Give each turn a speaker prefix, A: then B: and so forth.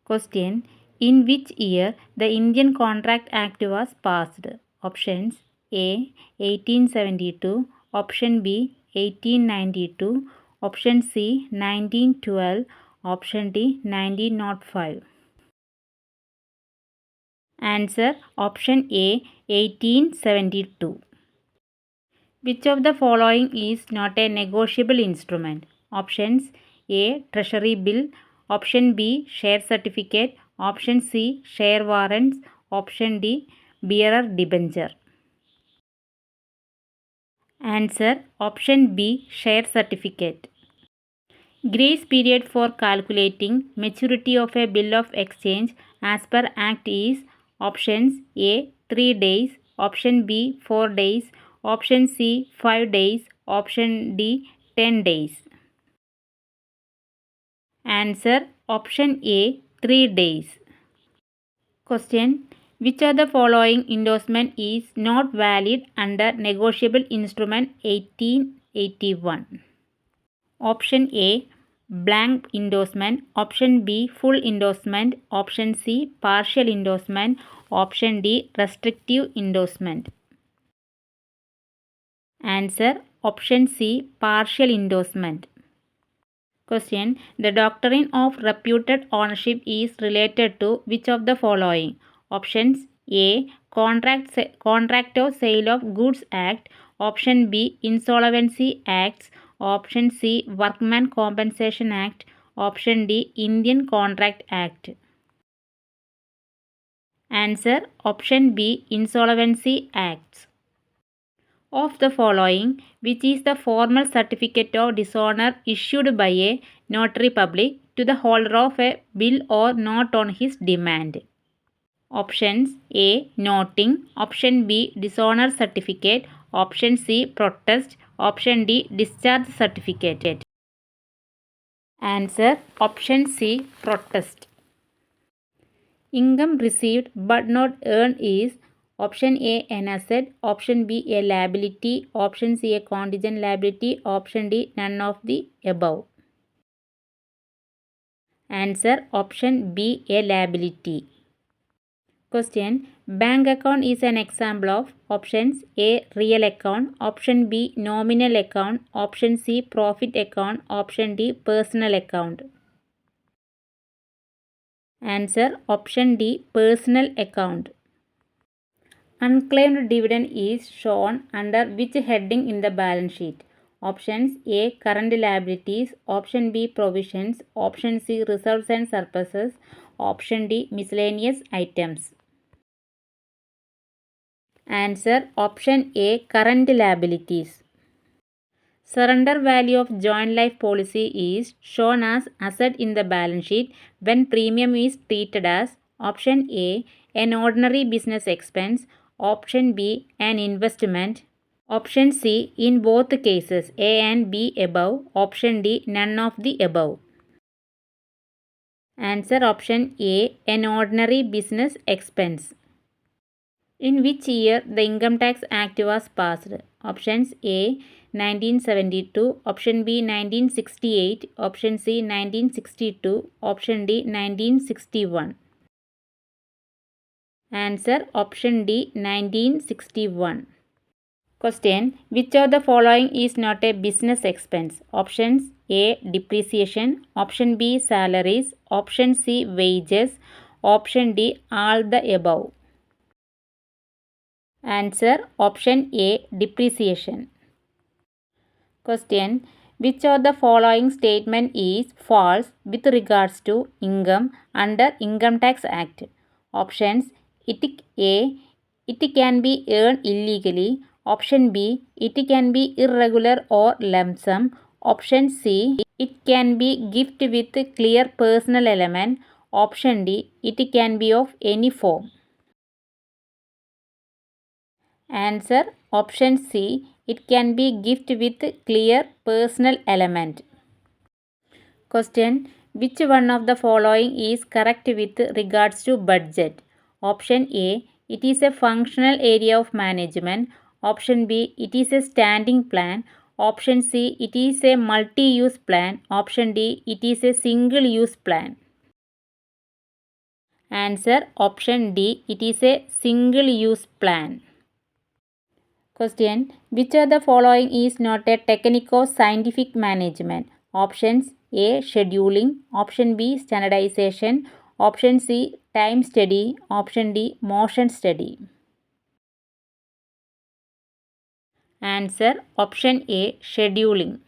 A: Question. In which year the Indian Contract Act was passed? Options A. 1872, Option B. 1892, Option C. 1912, Option D. 1905. Answer option A. 1872. Which of the following is not a negotiable instrument? Options A. Treasury bill, Option B. Share certificate, Option C. Share warrants, Option D. Bearer debenture. Answer option B. Share certificate. Grace period for calculating maturity of a bill of exchange as per Act is options A. 3 days, Option B. 4 days, Option C. 5 days, Option D. 10 days. Answer option A. 3 days. Question. Which of the following endorsement is not valid under Negotiable Instrument 1881? Option A. Blank endorsement, Option B. Full endorsement, Option C. Partial endorsement, Option D. Restrictive endorsement. Answer option C. Partial endorsement. Question. The doctrine of reputed ownership is related to which of the following? Options A. Contract of Sale of Goods Act, Option B. Insolvency Acts, Option C. Workman Compensation Act, Option D. Indian Contract Act. Answer option B. Insolvency Acts. Of the following, which is the formal certificate of dishonor issued by a notary public to the holder of a bill or note on his demand? Options A. Noting, Option B. Dishonor certificate, Option C. Protest, Option D. Discharge certificate. Answer option C. Protest. Income received but not earned is Option A. An asset, Option B. A liability, Option C. A contingent liability, Option D. None of the above. Answer option B. A liability. Question. Bank account is an example of options A. Real account, Option B. Nominal account, Option C. Profit account, Option D. Personal account. Answer option D. Personal account. Unclaimed dividend is shown under which heading in the balance sheet? Options A. Current liabilities, Option B. Provisions, Option C. Reserves and surpluses, Option D. Miscellaneous items. Answer option A. Current liabilities. Surrender value of joint life policy is shown as asset in the balance sheet when premium is treated as Option A. An ordinary business expense, Option B. An investment, Option C. In both cases A and B above, Option D. None of the above. Answer option A. An ordinary business expense. In which year the Income Tax Act was passed? Options A. 1972, Option B. 1968, Option C. 1962, Option D. 1961. Answer option D. 1961. Question. Which of the following is not a business expense? Options A. Depreciation, Option B. Salaries, Option C. Wages, Option D. All the above. Answer option A. Depreciation. Question. Which of the following statement is false with regards to income under Income Tax Act? Options A. It can be earned illegally. Option B. It can be irregular or lump sum. Option C. It can be gift with clear personal element. Option D. It can be of any form. Answer option C. It can be gift with clear personal element. Question. Which one of the following is correct with regards to budget? Option A. It is a functional area of management. Option B. It is a standing plan. Option C. It is a multi-use plan. Option D. It is a single-use plan. Answer option D. It is a single-use plan. Question. Which of the following is not a technique of scientific management? Options A. Scheduling. Option B. Standardization. Option C. Time study. Option D. Motion study. Answer option A. Scheduling.